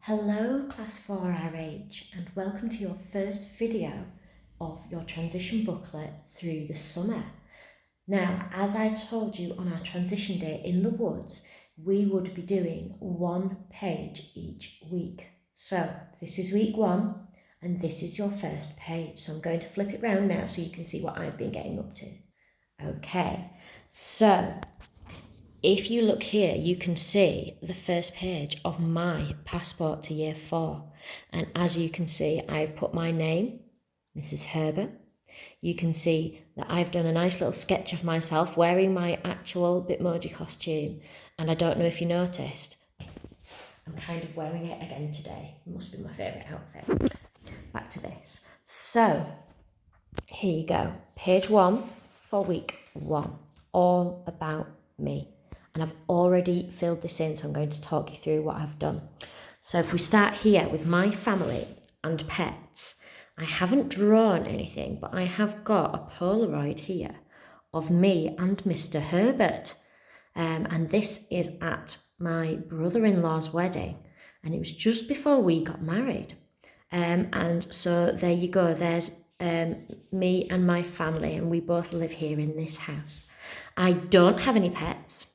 Hello Class 4RH and welcome to your first video of your transition booklet through the summer. Now, as I told you on our transition day in the woods, we would be doing one page each week. So this is week 1 and this is your first page. So I'm going to flip it round now so you can see what I've been getting up to. Okay, so if you look here, you can see the first page of my passport to year 4. And as you can see, I've put my name, Mrs. Herbert. You can see that I've done a nice little sketch of myself wearing my actual Bitmoji costume. And I don't know if you noticed, I'm kind of wearing it again today. It must be my favourite outfit. Back to this. So, here you go. Page 1 for week 1. All about me. And I've already filled this in, so I'm going to talk you through what I've done. So if we start here with my family and pets, I haven't drawn anything, but I have got a Polaroid here of me and Mr. Herbert. And this is at my brother-in-law's wedding, and it was just before we got married. And so there you go, there's me and my family, and we both live here in this house. I don't have any pets.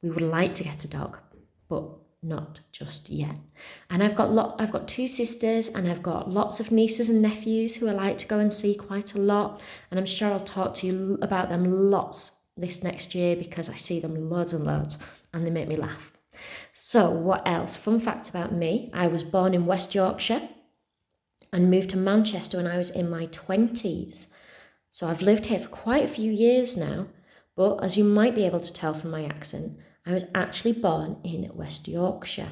We would like to get a dog, but not just yet. And I've got 2 sisters, and I've got lots of nieces and nephews who I like to go and see quite a lot. And I'm sure I'll talk to you about them lots this next year because I see them loads and loads and they make me laugh. So what else? Fun fact about me, I was born in West Yorkshire and moved to Manchester when I was in my 20s. So I've lived here for quite a few years now, but as you might be able to tell from my accent, I was actually born in West Yorkshire.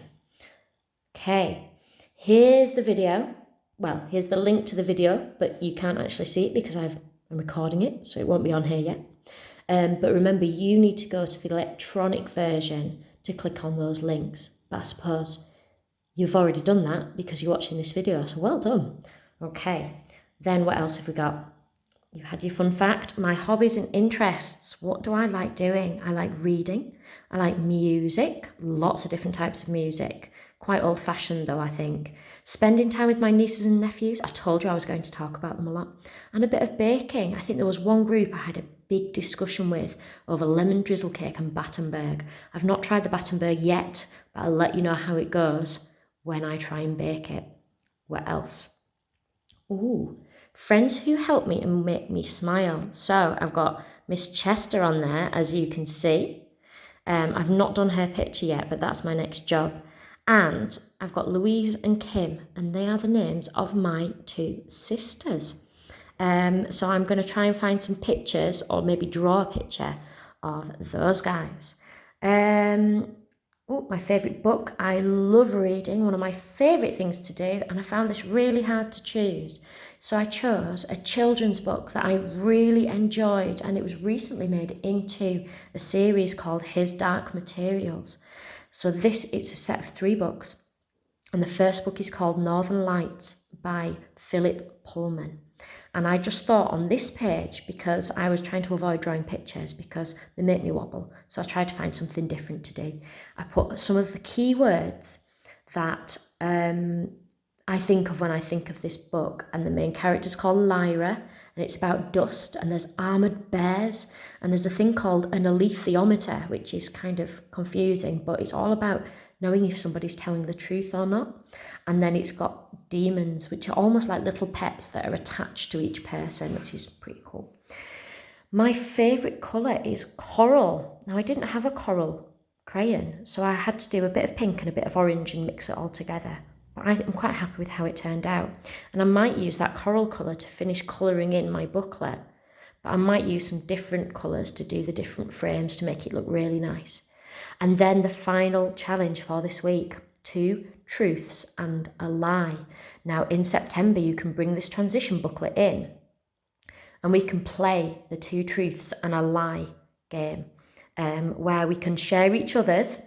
Okay, here's the video. Well, here's the link to the video, but you can't actually see it because I'm recording it, so it won't be on here yet. But remember, you need to go to the electronic version to click on those links. But I suppose you've already done that because you're watching this video, so well done. Okay, then what else have we got? You've had your fun fact, my hobbies and interests. What do I like doing? I like reading. I like music, lots of different types of music. Quite old-fashioned though, I think. Spending time with my nieces and nephews. I told you I was going to talk about them a lot. And a bit of baking. I think there was one group I had a big discussion with over lemon drizzle cake and Battenberg. I've not tried the Battenberg yet, but I'll let you know how it goes when I try and bake it. What else? Ooh. Friends who help me and make me smile. So I've got Miss Chester on there, as you can see. I've not done her picture yet, but that's my next job. And I've got Louise and Kim, and they are the names of my 2 sisters. So I'm going to try and find some pictures, or maybe draw a picture of those guys. Oh, my favourite book. I love reading, one of my favourite things to do, and I found this really hard to choose. So I chose a children's book that I really enjoyed, and it was recently made into a series called His Dark Materials. So it's a set of 3 books, and the first book is called Northern Lights by Philip Pullman. And I just thought on this page, because I was trying to avoid drawing pictures because they make me wobble, so I tried to find something different to do. I put some of the key words that I think of when I think of this book, and the main character's called Lyra, and it's about dust, and there's armoured bears, and there's a thing called an alethiometer, which is kind of confusing, but it's all about knowing if somebody's telling the truth or not. And then it's got demons, which are almost like little pets that are attached to each person, which is pretty cool. My favourite colour is coral. Now, I didn't have a coral crayon, so I had to do a bit of pink and a bit of orange and mix it all together. But I'm quite happy with how it turned out. And I might use that coral colour to finish colouring in my booklet. But I might use some different colours to do the different frames to make it look really nice. And then the final challenge for this week, 2 truths and a lie. Now in September, you can bring this transition booklet in and we can play the 2 truths and a lie game where we can share each other's,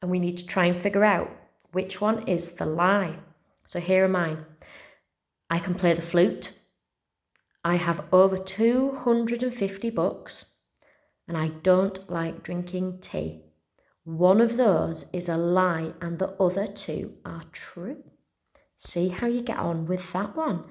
and we need to try and figure out which one is the lie. So here are mine. I can play the flute. I have over 250 books, and I don't like drinking tea. One of those is a lie and the other two are true. See how you get on with that one.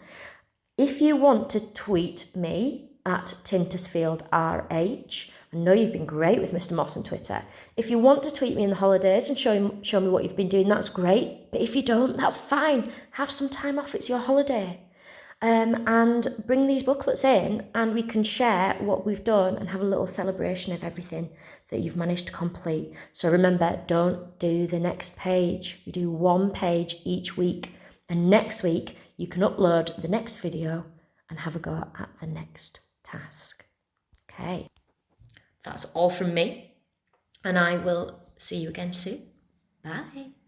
If you want to tweet me at TintersfieldRH, I know you've been great with Mr. Moss on Twitter. If you want to tweet me in the holidays and show me what you've been doing, that's great. But if you don't, that's fine. Have some time off. It's your holiday. And bring these booklets in and we can share what we've done and have a little celebration of everything that you've managed to complete. So remember, don't do the next page. We do one page each week. And next week, you can upload the next video and have a go at the next task. Okay, that's all from me. And I will see you again soon. Bye.